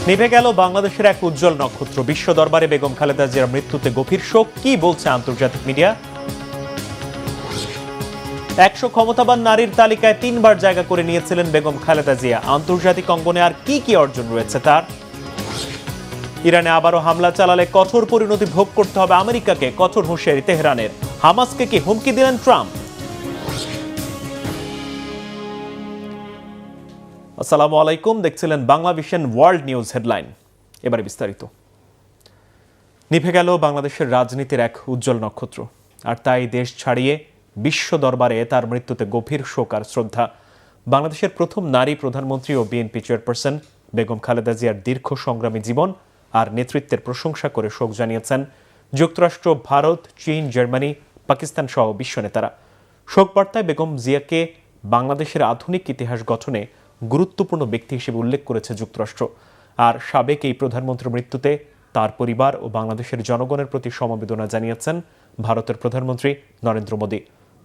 নিভে গেল বাংলাদেশের এক উজ্জ্বল নক্ষত্র। বিশ্ব দরবারে বেগম খালেদা জিয়ার মৃত্যুতে গভীর শোক। কি বলছে আন্তর্জাতিক মিডিয়া? 100 ক্ষমতাবান নারীর তালিকায় 3বার জায়গা করে নিয়েছিলেন বেগম খালেদা জিয়া। আন্তর্জাতিক অঙ্গনে আর কি কি অর্জন রয়েছে তার? ইরানে আবারও হামলা চালালে কঠোর পরিণতি ভোগ করতে হবে আমেরিকাকে, কঠোর হুঁশিয়ারি তেহরানের। হামাসকে কি হুমকি দিলেন ট্রাম্প? আসসালামু আলাইকুম, দেখছিলেন Bangla vision world news headline. এবারে বিস্তারিত। নিভে গেল বাংলাদেশের রাজনীতির এক উজ্জ্বল নক্ষত্র, আর তাই দেশ ছাড়িয়ে বিশ্ব দরবারে তার মৃত্যুতে গভীর শোক আর শ্রদ্ধা। বাংলাদেশের প্রথম নারী প্রধানমন্ত্রী ও বিএনপি চেয়ারপারসন বেগম খালেদা জিয়ার দীর্ঘ সংগ্রামী জীবন আর নেতৃত্বের প্রশংসা করে শোক জানিয়েছেন যুক্তরাষ্ট্র, ভারত, চীন, জার্মানি, পাকিস্তান সহ বিশ্ব নেতারা। শোক বার্তায় বেগম জিয়াকে বাংলাদেশের আধুনিক ইতিহাস গঠনে গুরুত্বপূর্ণ ব্যক্তি হিসেবে উল্লেখ করেছে যুক্তরাষ্ট্র। আর সাবেক এই প্রধানমন্ত্রীর মৃত্যুতে তার পরিবার ও বাংলাদেশের জনগণের প্রতি সমবেদনা জানিয়েছেন ভারতের প্রধানমন্ত্রী নরেন্দ্র মোদী।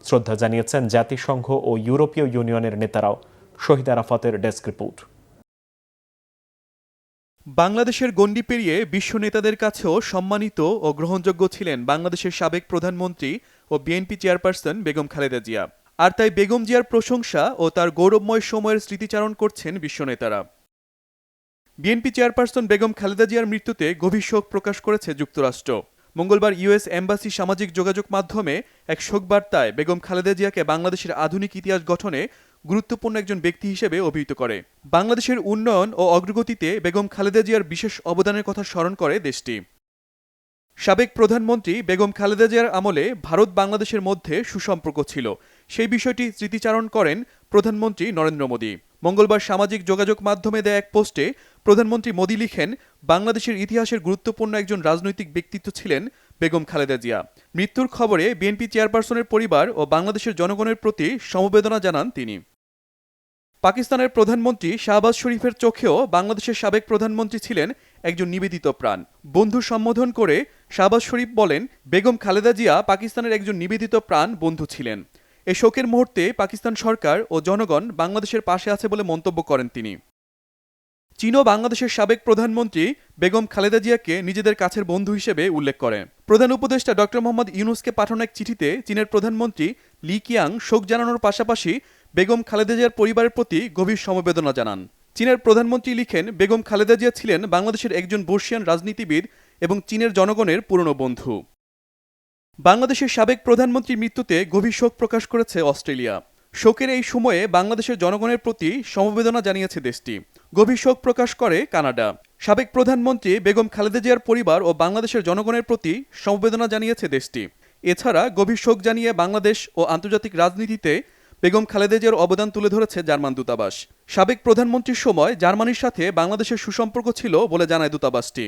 শ্রদ্ধা জানিয়েছেন জাতিসংঘ ও ইউরোপীয় ইউনিয়নের নেতারাও। শহীদ আরাফাতের ডেস্ক রিপোর্ট। বাংলাদেশের গণ্ডি পেরিয়ে বিশ্ব নেতাদের কাছেও সম্মানিত ও গ্রহণযোগ্য ছিলেন বাংলাদেশের সাবেক প্রধানমন্ত্রী ও বিএনপি চেয়ারপারসন বেগম খালেদা জিয়া। আর তাই বেগম জিয়ার প্রশংসা ও তার গৌরবময় সময়ের স্মৃতিচারণ করছেন বিশ্ব নেতারা। বিএনপি চেয়ারপারসন বেগম খালেদা জিয়ার মৃত্যুতে গভীর শোক প্রকাশ করেছে যুক্তরাষ্ট্র। মঙ্গলবার ইউএস এম্বাসি সামাজিক যোগাযোগ মাধ্যমে এক শোক বার্তায় বেগম খালেদা জিয়াকে বাংলাদেশের আধুনিক ইতিহাস গঠনে গুরুত্বপূর্ণ একজন ব্যক্তি হিসেবে অভিহিত করে। বাংলাদেশের উন্নয়ন ও অগ্রগতিতে বেগম খালেদা জিয়ার বিশেষ অবদানের কথা স্মরণ করে দেশটি। সাবেক প্রধানমন্ত্রী বেগম খালেদা জিয়ার আমলে ভারত বাংলাদেশের মধ্যে সুসম্পর্ক ছিল, সেই বিষয়টি স্মৃতিচারণ করেন প্রধানমন্ত্রী নরেন্দ্র মোদী। মঙ্গলবার সামাজিক যোগাযোগ মাধ্যমে দেয়া এক পোস্টে প্রধানমন্ত্রী মোদী লিখেন, বাংলাদেশের ইতিহাসের গুরুত্বপূর্ণ একজন রাজনৈতিক ব্যক্তিত্ব ছিলেন বেগম খালেদা জিয়া। মৃত্যুর খবরে বিএনপি চেয়ারপারসনের পরিবার ও বাংলাদেশের জনগণের প্রতি সমবেদনা জানান তিনি। পাকিস্তানের প্রধানমন্ত্রী শাহবাজ শরীফের চোখেও বাংলাদেশের সাবেক প্রধানমন্ত্রী ছিলেন একজন নিবেদিত প্রাণ। বন্ধু সম্বোধন করে শাহবাজ শরীফ বলেন, বেগম খালেদা জিয়া পাকিস্তানের একজন নিবেদিত প্রাণ বন্ধু ছিলেন। এ শোকের মুহূর্তে পাকিস্তান সরকার ও জনগণ বাংলাদেশের পাশে আছে বলে মন্তব্য করেন তিনি। চীনও বাংলাদেশের সাবেক প্রধানমন্ত্রী বেগম খালেদা জিয়াকে নিজেদের কাছের বন্ধু হিসেবে উল্লেখ করে। প্রধান উপদেষ্টা ডক্টর মোহাম্মদ ইউনূসকে পাঠানো এক চিঠিতে চীনের প্রধানমন্ত্রী লি কিয়াং শোক জানানোর পাশাপাশি বেগম খালেদা জিয়ার পরিবারের প্রতি গভীর সমবেদনা জানান। চীনের প্রধানমন্ত্রী লিখেন, বেগম খালেদা জিয়া ছিলেন বাংলাদেশের একজন বর্ষিয়ান রাজনীতিবিদ এবং চীনের জনগণের পুরনো বন্ধু। বাংলাদেশের সাবেক প্রধানমন্ত্রীর মৃত্যুতে গভীর শোক প্রকাশ করেছে অস্ট্রেলিয়া। শোকের এই সময়ে বাংলাদেশের জনগণের প্রতি সমবেদনা জানিয়েছে দেশটি। গভীর শোক প্রকাশ করে কানাডা। সাবেক প্রধানমন্ত্রী বেগম খালেদা জিয়ার পরিবার ও বাংলাদেশের জনগণের প্রতি সমবেদনা জানিয়েছে দেশটি। এছাড়া গভীর শোক জানিয়ে বাংলাদেশ ও আন্তর্জাতিক রাজনীতিতে বেগম খালেদা জিয়ার অবদান তুলে ধরেছে জার্মান দূতাবাস। সাবেক প্রধানমন্ত্রীর সময় জার্মানির সাথে বাংলাদেশের সুসম্পর্ক ছিল বলে জানায় দূতাবাসটি।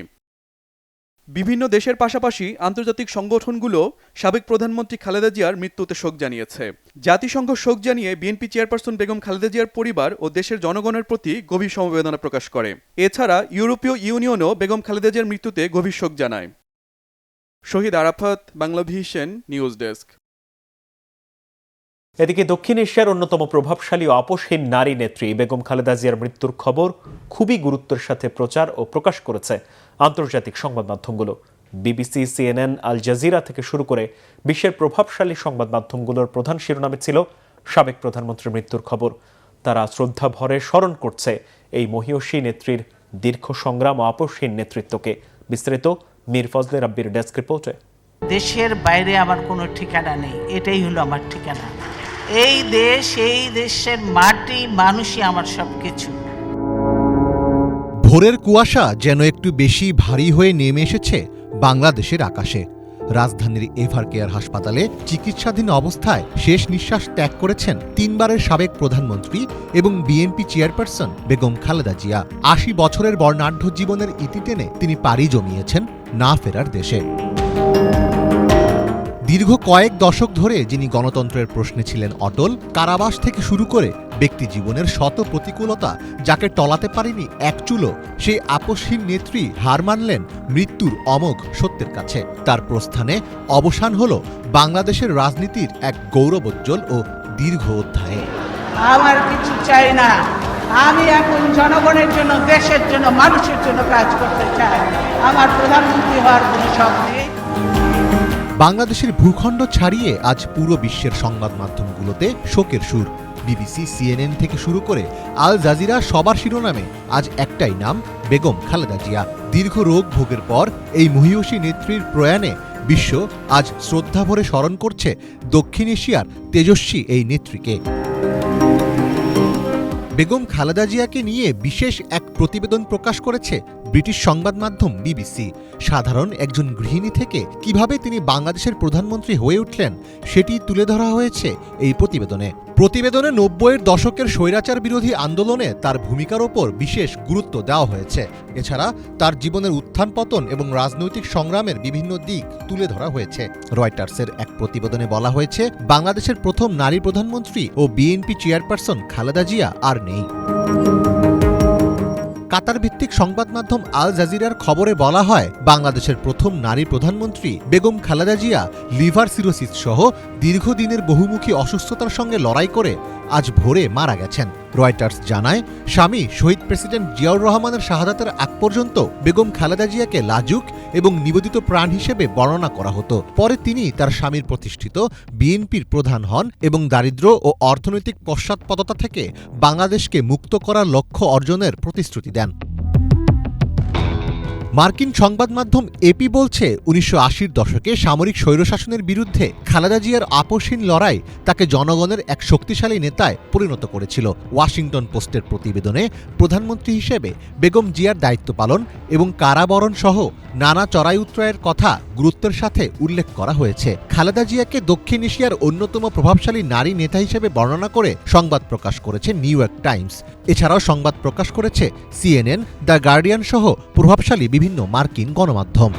বিভিন্ন দেশের পাশাপাশি আন্তর্জাতিক সংগঠনগুলো সাবেক প্রধানমন্ত্রী খালেদা জিয়ার মৃত্যুতে শোক জানিয়েছে। জাতিসংঘ শোক জানিয়ে বিএনপি চেয়ারপারসন বেগম খালেদা জিয়ার পরিবার ও দেশের জনগণের প্রতি গভীর সমবেদনা প্রকাশ করে। এছাড়া ইউরোপীয় ইউনিয়নও বেগম খালেদা জিয়ার মৃত্যুতে গভীর শোক জানায়। Shahid Arafat, Bangla Vision news desk. এদিকে দক্ষিণ এশিয়ার অন্যতম প্রভাবশালী ও আপোষহীন নারী নেত্রী বেগম খালেদা জিয়ার মৃত্যুর খবর খুবই গুরুত্বের সাথে প্রচার ও প্রকাশ করেছে আন্তর্জাতিক সংবাদ মাধ্যমগুলো। বিবিসি, সিএনএন, আল জাজিরা থেকে শুরু করে বিশ্বের প্রভাবশালী সংবাদ মাধ্যমগুলোর প্রধান শিরোনামে ছিল সাবেক প্রধানমন্ত্রীর মৃত্যুর খবর। তারা শ্রদ্ধা ভরে স্মরণ করছে এই মহিয়সী নেত্রীর দীর্ঘ সংগ্রাম ও আপোষহীন নেতৃত্বকে। বিস্তারিত মীর ফজলে রাব্বির ডেস্ক রিপোর্টে। দেশের বাইরে আমার কোনো ঠিকানা নেই, এটাই হলো আমার ঠিকানা। এই দেশ, এই দেশের মাটি, মানুষই আমার সবকিছু। ভোরের কুয়াশা যেন একটু বেশি ভারী হয়ে নেমে এসেছে বাংলাদেশের আকাশে। রাজধানীর এভার কেয়ার হাসপাতালে চিকিৎসাধীন অবস্থায় শেষ নিঃশ্বাস ত্যাগ করেছেন 3বারের সাবেক প্রধানমন্ত্রী এবং বিএনপি চেয়ারপারসন বেগম খালেদা জিয়া। 80 বছরের বর্ণাঢ্য জীবনের ইতি টেনে তিনি পাড়ি জমিয়েছেন না ফেরার দেশে। দীর্ঘ কয়েক দশক ধরে যিনি গণতন্ত্রের প্রশ্নে ছিলেন অটল, কারাবাস থেকে শুরু করে ব্যক্তি জীবনের শত প্রতিকূলতা যাকে টলাতে পারেনি এক চুলো, সেই আপোষহীন নেত্রী হার মানলেন মৃত্যুর অমোঘ সত্যের কাছে। তার প্রস্থানে অবসান হল বাংলাদেশের রাজনীতির এক গৌরবোজ্জ্বল ও দীর্ঘ অধ্যায়ে। আমার কিছু চাই না, আমি এখন জনগণের জন্য, দেশের জন্য, মানুষের জন্য কাজ করতে চাই। আমার প্রধানমন্ত্রী হওয়ার কোনো শখ নেই। বাংলাদেশের ভূখণ্ড ছাড়িয়ে আজ পুরো বিশ্বের সংবাদ মাধ্যমগুলোতে শোকের সুর। বিবিসি, CNN থেকে শুরু করে আল জাজিরা সবার শিরোনামে আজ একটাই নাম, বেগম খালেদা জিয়া। দীর্ঘ রোগ ভোগের পর এই মহীয়সী নেত্রীর প্রয়াণে বিশ্ব আজ শ্রদ্ধাভরে স্মরণ করছে দক্ষিণ এশিয়ার তেজস্বী এই নেত্রীকে। বেগম খালেদা জিয়াকে নিয়ে বিশেষ এক প্রতিবেদন প্রকাশ করেছে ব্রিটিশ সংবাদ মাধ্যম বিবিসি। সাধারণ একজন গৃহিণী থেকে কিভাবে তিনি বাংলাদেশের প্রধানমন্ত্রী হয়ে উঠলেন সেটি তুলে ধরা হয়েছে এই প্রতিবেদনে। প্রতিবেদনে ৯০-এর দশকের স্বৈরাচার বিরোধী আন্দোলনে তার ভূমিকার ওপর বিশেষ গুরুত্ব দেওয়া হয়েছে। এছাড়া তার জীবনের উত্থান পতন এবং রাজনৈতিক সংগ্রামের বিভিন্ন দিক তুলে ধরা হয়েছে। রয়টার্সের এক প্রতিবেদনে বলা হয়েছে, বাংলাদেশের প্রথম নারী প্রধানমন্ত্রী ও বিএনপি চেয়ারপারসন খালেদা জিয়া আর নেই। কাতার ভিত্তিক সংবাদ মাধ্যম আল জাজিরার খবরে বলা হয়, বাংলাদেশের প্রথম নারী প্রধানমন্ত্রী বেগম খালেদা জিয়া লিভার সিরোসিস সহ দীর্ঘদিনের বহুমুখী অসুস্থতার সঙ্গে লড়াই করে আজ ভোরে মারা গেছেন। রয়টার্স জানায়, স্বামী শহীদ প্রেসিডেন্ট জিয়াউর রহমানের শাহাদাতের আগ পর্যন্ত বেগম খালেদা জিয়াকে লাজুক এবং নিবেদিত প্রাণ হিসেবে বর্ণনা করা হতো। পরে তিনি তার স্বামীর প্রতিষ্ঠিত বিএনপির প্রধান হন এবং দারিদ্র্য ও অর্থনৈতিক পশ্চাৎপদতা থেকে বাংলাদেশকে মুক্ত করার লক্ষ্য অর্জনের প্রতিশ্রুতি দেন। মার্কিন সংবাদ মাধ্যম এপি বলছে, ১৯৮০-র দশকে সামরিক স্বৈরশাসনের বিরুদ্ধে খালেদা জিয়ার আপোষহীন লড়াই তাকে জনগণের এক শক্তিশালী নেতায় পরিণত করেছিল। ওয়াশিংটন পোস্টের প্রতিবেদনে প্রধানমন্ত্রী হিসেবে বেগম জিয়ার দায়িত্ব পালন এবং কারাবরণ সহ নানা চড়াই উতরাইয়ের কথা গুরুত্বের সাথে উল্লেখ করা হয়েছে। খালেদা জিয়াকে দক্ষিণ এশিয়ার অন্যতম প্রভাবশালী নারী নেতা হিসেবে বর্ণনা করে সংবাদ প্রকাশ করেছে নিউ ইয়র্ক টাইমস। এছাড়াও সংবাদ প্রকাশ করেছে CNN, দ্য গার্ডিয়ান সহ প্রভাবশালী বিভিন্ন মার্কিন গণমাধ্যম।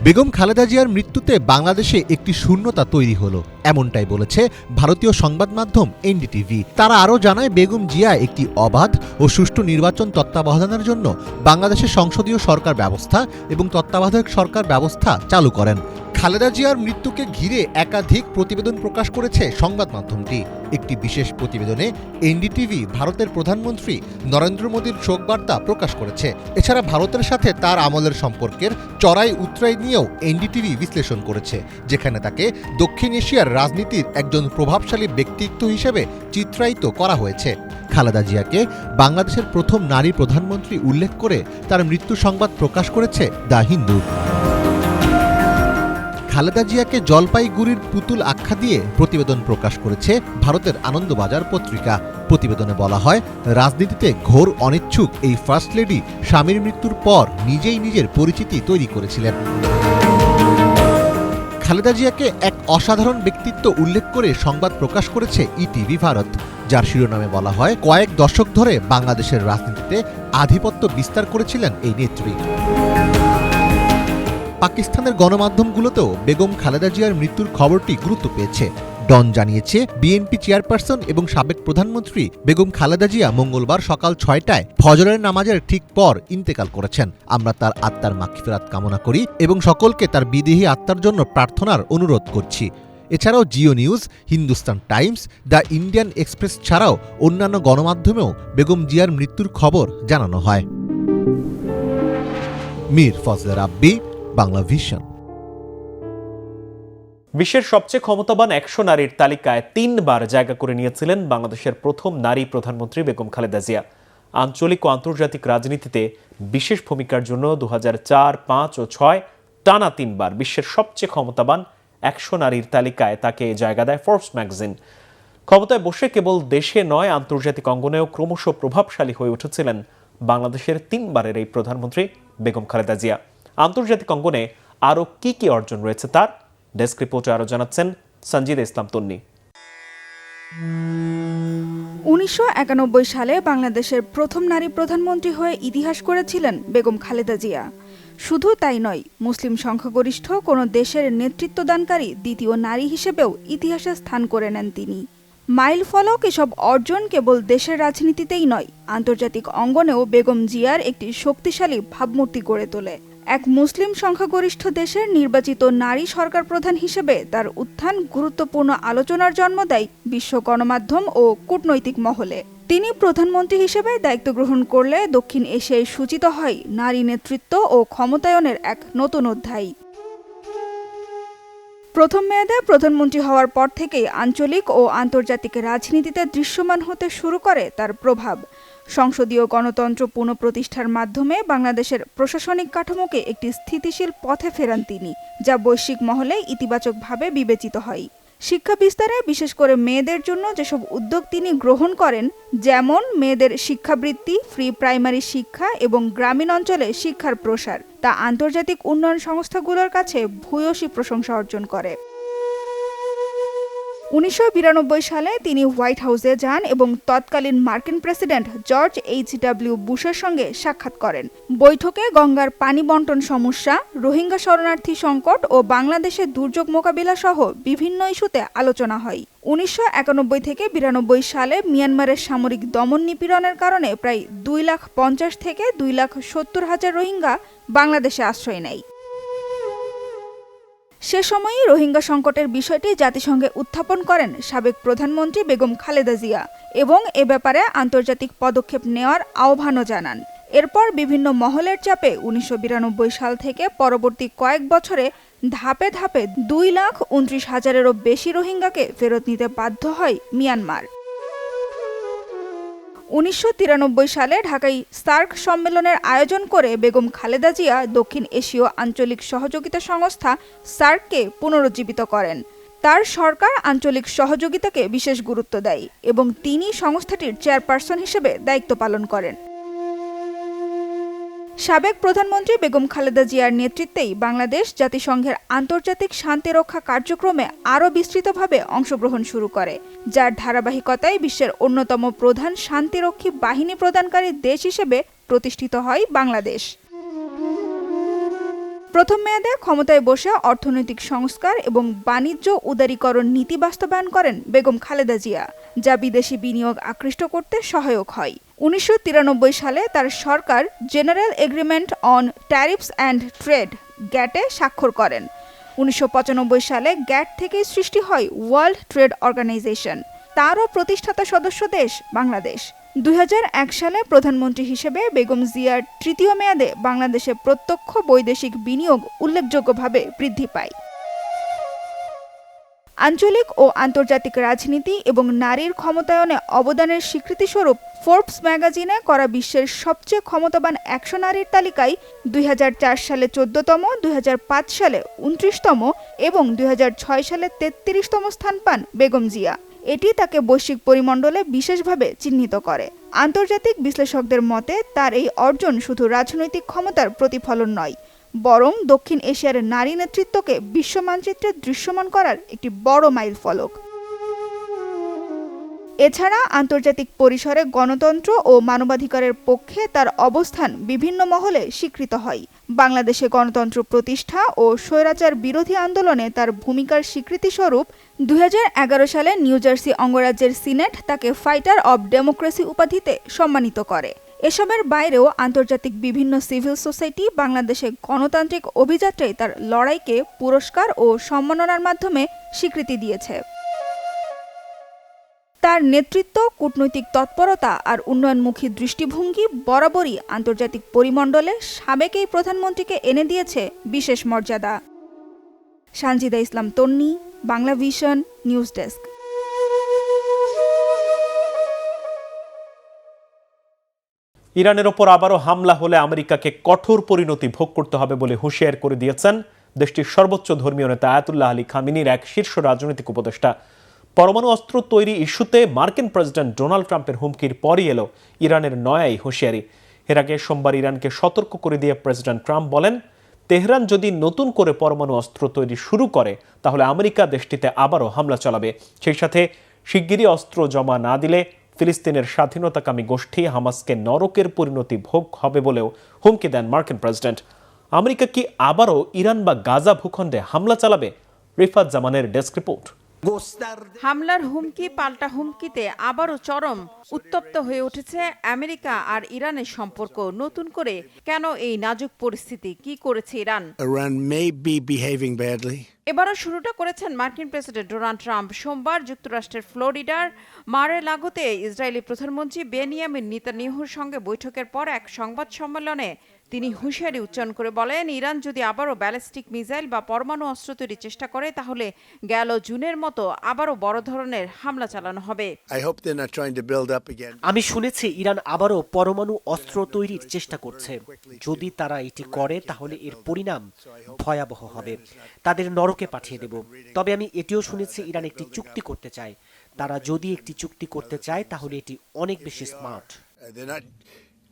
বেগম খালেদা জিয়ার মৃত্যুতে বাংলাদেশে একটি শূন্যতা তৈরি হলো, এমনটাই বলেছে ভারতীয় সংবাদ মাধ্যম NDTV। তারা আরও জানায়, বেগম জিয়া একটি অবাধ ও সুষ্ঠু নির্বাচন তত্ত্বাবধানের জন্য বাংলাদেশের সংসদীয় সরকার ব্যবস্থা এবং তত্ত্বাবধায়ক সরকার ব্যবস্থা চালু করেন। খালেদা জিয়ার মৃত্যুকে ঘিরে একাধিক প্রতিবেদন প্রকাশ করেছে সংবাদ মাধ্যমটি। একটি বিশেষ প্রতিবেদনে NDTV ভারতের প্রধানমন্ত্রী নরেন্দ্র মোদীর শোকবার্তা প্রকাশ করেছে। এছাড়া ভারতের সাথে তার আমলের সম্পর্কের চড়াই উতরাই নিয়েও NDTV বিশ্লেষণ করেছে, যেখানে তাকে দক্ষিণ এশিয়ার রাজনীতির একজন প্রভাবশালী ব্যক্তিত্ব হিসেবে চিত্রায়িত করা হয়েছে। খালেদা জিয়াকে বাংলাদেশের প্রথম নারী প্রধানমন্ত্রী উল্লেখ করে তার মৃত্যু সংবাদ প্রকাশ করেছে দ্য হিন্দু। খালেদা জিয়াকে জলপাইগুড়ির পুতুল আখ্যা দিয়ে প্রতিবেদন প্রকাশ করেছে ভারতের আনন্দবাজার পত্রিকা। প্রতিবেদনে বলা হয়, রাজনীতিতে ঘোর অনিচ্ছুক এই ফার্স্ট লেডি স্বামীর মৃত্যুর পর নিজেই নিজের পরিচিতি তৈরি করেছিলেন। খালেদা জিয়াকে এক অসাধারণ ব্যক্তিত্ব উল্লেখ করে সংবাদ প্রকাশ করেছে ETV ভারত, যার শিরোনামে বলা হয়, কয়েক দশক ধরে বাংলাদেশের রাজনীতিতে আধিপত্য বিস্তার করেছিলেন এই নেত্রী। পাকিস্তানের গণমাধ্যমগুলোতেও বেগম খালেদা জিয়ার মৃত্যুর খবরটি গুরুত্ব পেয়েছে। ডন জানিয়েছে, বিএনপি চেয়ারপারসন এবং সাবেক প্রধানমন্ত্রী বেগম খালেদা জিয়া মঙ্গলবার সকাল ৬টায় ফজরের নামাজের ঠিক পর ইন্তেকাল করেছেন। আমরা তার আত্মার মাগফিরাত কামনা করি এবং সকলকে তার বিদেহী আত্মার জন্য প্রার্থনার অনুরোধ করছি। এছাড়াও Jio news, Hindustan Times, the Indian express ছাড়াও অন্যান্য গণমাধ্যমেও বেগম জিয়ার মৃত্যুর খবর জানানো হয়। মীর ফজলে রাব্বি, বাংলা ভিশন। বিশ্বের সবচেয়ে ক্ষমতাবান ১০০ নারীর তালিকায় ৩ বার জায়গা করে নিয়েছিলেন বাংলাদেশের প্রথম নারী প্রধানমন্ত্রী বেগম খালেদা জিয়া। আঞ্চলিক ও আন্তর্জাতিক রাজনীতিতে বিশেষ ভূমিকার জন্য ২০০৪, ২০০৫ ও ২০০৬ টানা ৩ বার বিশ্বের সবচেয়ে ক্ষমতাবান ১০০ নারীর তালিকায় তাকে জায়গা দেয় ফোর্বস ম্যাগাজিন। ক্ষমতায় বসে কেবল দেশে নয়, আন্তর্জাতিক অঙ্গনেও ক্রমশ প্রভাবশালী হয়ে উঠেছিলেন বাংলাদেশের ৩ বারের এই প্রধানমন্ত্রী বেগম খালেদা জিয়া। আন্তর্জাতিক অঙ্গনে আরও কি কি অর্জন রয়েছে তার, ডেস্ক রিপোর্টে আরও জানাচ্ছেন সঞ্জিদা ইসলাম তন্নি। ১৯৯১ সালে বাংলাদেশের প্রথম নারী প্রধানমন্ত্রী হয়ে ইতিহাস করেছিলেন বেগম খালেদা জিয়া। শুধু তাই নয়, মুসলিম সংখ্যাগরিষ্ঠ কোনো দেশের নেতৃত্বদানকারী দ্বিতীয় নারী হিসেবেও ইতিহাসে স্থান করে নেন তিনি। মাইল ফলক এসব অর্জন কেবল দেশের রাজনীতিতেই নয়, আন্তর্জাতিক অঙ্গনেও বেগম জিয়ার একটি শক্তিশালী ভাবমূর্তি গড়ে তোলে। এক মুসলিম সংখ্যাগরিষ্ঠ দেশের নির্বাচিত নারী সরকার প্রধান হিসেবে তার উত্থান গুরুত্বপূর্ণ আলোচনার জন্ম দেয় বিশ্ব গণমাধ্যম ও কূটনৈতিক মহলে। তিনি প্রধানমন্ত্রী হিসেবে দায়িত্ব গ্রহণ করলে দক্ষিণ এশিয়ায় সূচিত হয় নারী নেতৃত্ব ও ক্ষমতায়নের এক নতুন অধ্যায়। প্রথম মেয়াদে প্রধানমন্ত্রী হওয়ার পর থেকেই আঞ্চলিক ও আন্তর্জাতিক রাজনীতিতে দৃশ্যমান হতে শুরু করে তার প্রভাব। সংসদীয় গণতন্ত্র পুনঃপ্রতিষ্ঠার মাধ্যমে বাংলাদেশের প্রশাসনিক কাঠামোকে একটি স্থিতিশীল পথে ফেরান তিনি, যা বৈশ্বিক মহলে ইতিবাচকভাবে বিবেচিত হয়। শিক্ষা বিস্তারে বিশেষ করে মেয়েদের জন্য যেসব উদ্যোগ তিনি গ্রহণ করেন, যেমন মেয়েদের শিক্ষাবৃত্তি, ফ্রি প্রাইমারি শিক্ষা এবং গ্রামীণ অঞ্চলে শিক্ষার প্রসার, তা আন্তর্জাতিক উন্নয়ন সংস্থাগুলোর কাছে ভূয়সী প্রশংসা অর্জন করে। 1992 সালে তিনি হোয়াইট হাউসে যান এবং তৎকালীন মার্কিন প্রেসিডেন্ট জর্জ H.W. বুশের সঙ্গে সাক্ষাৎ করেন। বৈঠকে গঙ্গার পানি বণ্টন সমস্যা, রোহিঙ্গা শরণার্থী সংকট ও বাংলাদেশের দুর্যোগ মোকাবিলা সহ বিভিন্ন ইস্যুতে আলোচনা হয়। 1991 থেকে 92 সালে মিয়ানমারের সামরিক দমন নিপীড়নের কারণে প্রায় 250,000 থেকে 270,000 রোহিঙ্গা বাংলাদেশে আশ্রয় নেয়। সে সময়ই রোহিঙ্গা সংকটের বিষয়টি জাতিসংঘে উত্থাপন করেন সাবেক প্রধানমন্ত্রী বেগম খালেদা জিয়া এবং এ ব্যাপারে আন্তর্জাতিক পদক্ষেপ নেওয়ার আহ্বানও জানান। এরপর বিভিন্ন মহলের চাপে 1992 সাল থেকে পরবর্তী কয়েক বছরে ধাপে ধাপে 2,29,000-এরও বেশি রোহিঙ্গাকে ফেরত নিতে বাধ্য হয় মিয়ানমার। 1993 সালে ঢাকায় সার্ক সম্মেলনের আয়োজন করে বেগম খালেদা জিয়া দক্ষিণ এশীয় আঞ্চলিক সহযোগিতা সংস্থা সার্ককে পুনরুজ্জীবিত করেন। তার সরকার আঞ্চলিক সহযোগিতাকে বিশেষ গুরুত্ব দেয় এবং তিনি সংস্থাটির চেয়ারপারসন হিসেবে দায়িত্ব পালন করেন। সাবেক প্রধানমন্ত্রী বেগম খালেদা জিয়ার নেতৃত্বেই বাংলাদেশ জাতিসংঘের আন্তর্জাতিক শান্তিরক্ষা কার্যক্রমে আরও বিস্তৃতভাবে অংশগ্রহণ শুরু করে, যার ধারাবাহিকতায় বিশ্বের অন্যতম প্রধান শান্তিরক্ষী বাহিনী প্রদানকারী দেশ হিসেবে প্রতিষ্ঠিত হয় বাংলাদেশ। প্রথম মেয়াদে ক্ষমতায় বসে অর্থনৈতিক সংস্কার এবং বাণিজ্য উদারীকরণ নীতি বাস্তবায়ন করেন বেগম খালেদা জিয়া, যা বিদেশি বিনিয়োগ আকৃষ্ট করতে সহায়ক হয়। 1993 সালে তার সরকার General Agreement on Tariffs and Trade গ্যাটে স্বাক্ষর করেন। 1995 সালে গ্যাট থেকেই সৃষ্টি হয় ওয়ার্ল্ড ট্রেড অর্গানাইজেশন, তারও প্রতিষ্ঠাতা সদস্য দেশ বাংলাদেশ। 2001 সালে প্রধানমন্ত্রী হিসেবে বেগম জিয়ার তৃতীয় মেয়াদে বাংলাদেশে প্রত্যক্ষ বৈদেশিক বিনিয়োগ উল্লেখযোগ্যভাবে বৃদ্ধি পায়। আঞ্চলিক ও আন্তর্জাতিক রাজনীতি এবং নারীর ক্ষমতায়নে অবদানের স্বীকৃতিস্বরূপ ফোর্বস ম্যাগাজিনে করা বিশ্বের সবচেয়ে ক্ষমতাবান 100 নারীর তালিকায় 2004 সালে 14তম, 2005 সালে 29তম এবং 2006 সালে 33তম স্থান পান বেগম জিয়া। এটি তাকে বৈশ্বিক পরিমণ্ডলে বিশেষভাবে চিহ্নিত করে। আন্তর্জাতিক বিশ্লেষকদের মতে তার এই অর্জন শুধু রাজনৈতিক ক্ষমতার প্রতিফলন নয়, বরং দক্ষিণ এশিয়ার নারী নেতৃত্বকে বিশ্ব মানচিত্রে দৃশ্যমান করার একটি বড় মাইলফলক। এছাড়া আন্তর্জাতিক পরিসরে গণতন্ত্র ও মানবাধিকারের পক্ষে তার অবস্থান বিভিন্ন মহলে স্বীকৃত হয়। বাংলাদেশে গণতন্ত্র প্রতিষ্ঠা ও স্বৈরাচার বিরোধী আন্দোলনে তার ভূমিকার স্বীকৃতিস্বরূপ 2011 সালে নিউ জার্সি অঙ্গরাজ্যের সিনেট তাকে ফাইটার অব ডেমোক্রেসি উপাধিতে সম্মানিত করে। এসবের বাইরেও আন্তর্জাতিক বিভিন্ন সিভিল সোসাইটি বাংলাদেশে গণতান্ত্রিক অভিযাত্রায় তার লড়াইকে পুরস্কার ও সম্মাননার মাধ্যমে স্বীকৃতি দিয়েছে। তার নেতৃত্ব, কূটনৈতিক তৎপরতা আর উন্নয়নমুখী দৃষ্টিভঙ্গি বরাবরই আন্তর্জাতিক পরিমণ্ডলে সাবেক এই প্রধানমন্ত্রীকে এনে দিয়েছে বিশেষ মর্যাদা। সানজিদা ইসলাম তন্নি, বাংলা ভিশন, নিউজ ডেস্ক। ইরানের ওপর আবারও হামলা হলে আমেরিকাকে কঠোর পরিণতি ভোগ করতে হবে বলে হুঁশিয়ার করে দিয়েছেন দেশটির সর্বোচ্চ ধর্মীয় নেতা আয়াতুল্লাহ আলী খামেনির এক শীর্ষ রাজনৈতিক উপদেষ্টা। পরমাণু অস্ত্র তৈরি ইস্যুতে মার্কিন প্রেসিডেন্ট ডোনাল্ড ট্রাম্পের হুমকির পরই এলো ইরানের নয়া এই হুঁশিয়ারি। এর আগে সোমবার ইরানকে সতর্ক করে দিয়ে প্রেসিডেন্ট ট্রাম্প বলেন, তেহরান যদি নতুন করে পরমাণু অস্ত্র তৈরি শুরু করে তাহলে আমেরিকা দেশটিতে আবারও হামলা চালাবে। সেই সাথে শিগগিরই অস্ত্র জমা না দিলে ফিলিস্তিনের স্বাধীনতাকামী গোষ্ঠী হামাসকে নরকের পরিণতি ভোগ হবে বলেও হুমকি দেন মার্কিন প্রেসিডেন্ট। আমেরিকা কি আবারও ইরান বা গাজা ভূখণ্ডে হামলা চালাবে? রিফাত জামানের ডেস্ক রিপোর্ট। হামলার হুমকি পাল্টা হুমকিতে আবারও চরম উত্তপ্ত হয়ে উঠেছে আমেরিকা আর ইরানের সম্পর্ক। নতুন করে কেন এই নাজুক পরিস্থিতি, কি করেছে Iran? Iran may be behaving badly. এবারও শুরুটা করেছেন মার্কিন প্রেসিডেন্ট ডোনাল্ড ট্রাম্প। সোমবার যুক্তরাষ্ট্রের ফ্লোরিডার মারে লাগোতে ইসরায়েলি প্রধানমন্ত্রী বেনিয়ামিন নেতানিয়াহুর সঙ্গে বৈঠকের পর এক সংবাদ সম্মেলনে তিনি হুঁশিয়ারি উচ্চারণ করে বলেন, ইরান যদি আবারও ব্যালিস্টিক মিসাইল বা পরমাণু অস্ত্র তৈরির চেষ্টা করে তাহলে গেল জুনের মতো আবারও বড় ধরনের হামলা চালানো হবে। I hope they're not trying to build up again. আমি শুনেছি ইরান আবারও পরমাণু অস্ত্র তৈরির চেষ্টা করছে। যদি তারা এটি করে তাহলে এর পরিণাম ভয়াবহ হবে, তাদের নরকে পাঠিয়ে দেব। তবে আমি এটিও শুনেছি ইরান একটি চুক্তি করতে চায়। তারা যদি একটি চুক্তি করতে চায় তাহলে এটি অনেক বেশি smart.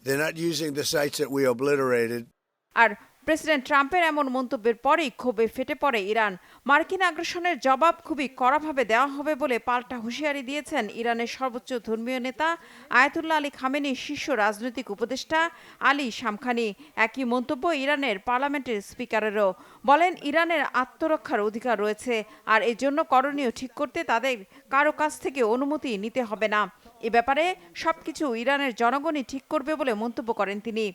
They're not using the sites that we obliterated. আর প্রেসিডেন্ট ট্রাম্পের এমন মন্তব্যের পরেই ক্ষোভে ফেটে পড়ে ইরান। মার্কিন আগ্রাসনের জবাব খুবই কড়াভাবে দেওয়া হবে বলে পাল্টা হুঁশিয়ারি দিয়েছেন ইরানের সর্বোচ্চ ধর্মীয় নেতা আয়াতুল্লাহ আলী খামেনির শীর্ষ রাজনৈতিক উপদেষ্টা আলী শামখানি। একই মন্তব্য ইরানের পার্লামেন্টের স্পিকারেরও। বলেন, ইরানের আত্মরক্ষার অধিকার রয়েছে আর এজন্য করণীয় ঠিক করতে তাদের কারো কাছ থেকে অনুমতি নিতে হবে না। এ ব্যাপারে সবকিছু ইরানের জনগণই ঠিক করবে বলে মন্তব্য করেন তিনি।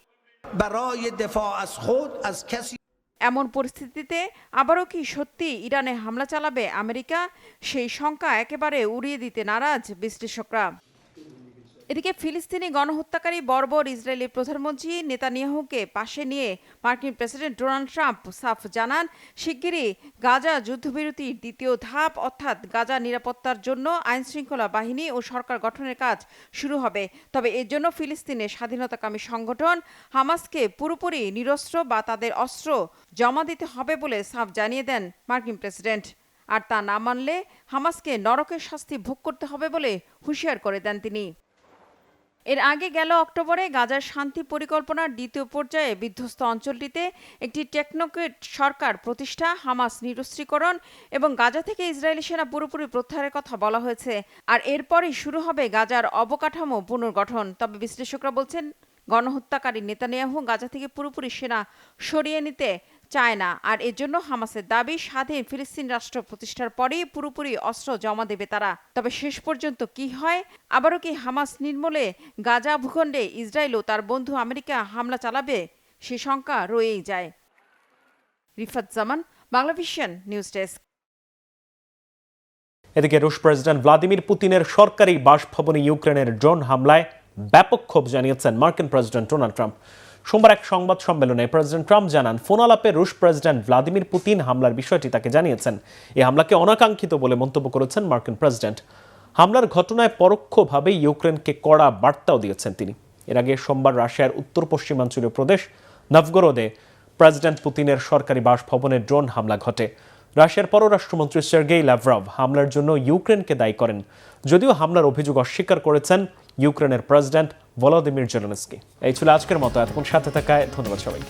এমন পরিস্থিতিতে আবারও কি সত্যি ইরানে হামলা চালাবে আমেরিকা? সেই শঙ্কা একেবারে উড়িয়ে দিতে নারাজ বিশ্লেষকরা। এদিকে ফিলিস্তিনি গণহত্যাকারী বর্বর ইসরায়েলি প্রধানমন্ত্রী নেতানিয়াহুকে পাশে নিয়ে মার্কিন প্রেসিডেন্ট ডোনাল্ড ট্রাম্প সাফ জানান, শিগগিরই গাজা যুদ্ধবিরতির দ্বিতীয় ধাপ অর্থাৎ গাজা নিরাপত্তার জন্য আইনশৃঙ্খলা বাহিনী ও সরকার গঠনের কাজ শুরু হবে। তবে এর জন্য ফিলিস্তিনের স্বাধীনতাকামী সংগঠন হামাসকে পুরোপুরি নিরস্ত্র বা তাদের অস্ত্র জমা দিতে হবে বলে সাফ জানিয়ে দেন মার্কিন প্রেসিডেন্ট। আর তা না মানলে হামাসকে নরকের শাস্তি ভোগ করতে হবে বলে হুঁশিয়ার করে দেন তিনি। এর আগে গেল অক্টোবরে গাজার শান্তি পরিকল্পনার দ্বিতীয় পর্যায়ে বিধ্বস্ত অঞ্চলটিতে একটি টেকনোক্রেট সরকার প্রতিষ্ঠা, হামাস নিরস্ত্রীকরণ এবং গাজা থেকে ইসরায়েলি সেনা পুরোপুরি প্রত্যাহারের কথা বলা হয়েছে। আর এরপরই শুরু হবে গাজার অবকাঠামো পুনর্গঠন। তবে বিশ্লেষকরা বলছেন, গণহত্যাকারী নেতানিয়াহু গাজা থেকে পুরোপুরি সেনা সরিয়ে নিতে চায় না। আর এজন্য হামাসের দাবি, স্বাধীন ফিলিস্তিন রাষ্ট্র প্রতিষ্ঠার পরেই পুরোপুরি অস্ত্র জমা দেবে তারা। তবে শেষ পর্যন্ত কি হয়? আবারও কি হামাস নির্মূলে গাজা ভূখণ্ডে ইসরায়েল ও তার বন্ধু আমেরিকা হামলা চালাবে? সে শঙ্কা রয়েই যায়। রিফাত জামান, বাংলাভিশন নিউজ ডেস্ক। এদিকে রুশ প্রেসিডেন্ট ভ্লাদিমির পুতিনের সরকারি বাসভবনে ইউক্রেনের ড্রোন হামলায় ব্যাপক ক্ষোভ জানিয়েছেন মার্কিন প্রেসিডেন্ট ডোনাল্ড ট্রাম্প। সোমবার এক সংবাদ সম্মেলনে প্রেসিডেন্ট ট্রাম্প জানান, ফোন আলাপে রুশ প্রেসিডেন্ট ভ্লাদিমির পুতিন হামলার বিষয়টি তাকে জানিয়েছেন। এই হামলাকে অনাকাঙ্ক্ষিত বলে মন্তব্য করেছেন মার্কিন প্রেসিডেন্ট। হামলার ঘটনায় পরোক্ষভাবে ইউক্রেনকে কড়া বার্তাও দিয়েছেন তিনি। এর আগে সোমবার রাশিয়ার উত্তর পশ্চিমাঞ্চলীয় প্রদেশ নভগোরোদে প্রেসিডেন্ট পুতিনের সরকারি বাসভবনে ড্রোন হামলা ঘটে। রাশিয়ার পররাষ্ট্রমন্ত্রী সার্গেই লাভরভ হামলার জন্য ইউক্রেনকে দায়ী করেন, যদিও হামলার অভিযোগ অস্বীকার করেছেন ইউক্রেনের প্রেসিডেন্ট ভলোদিমির জেলেনস্কি। এই ছিল আজকের মতো। এতক্ষণ সাথে থাকায় ধন্যবাদ সবাই।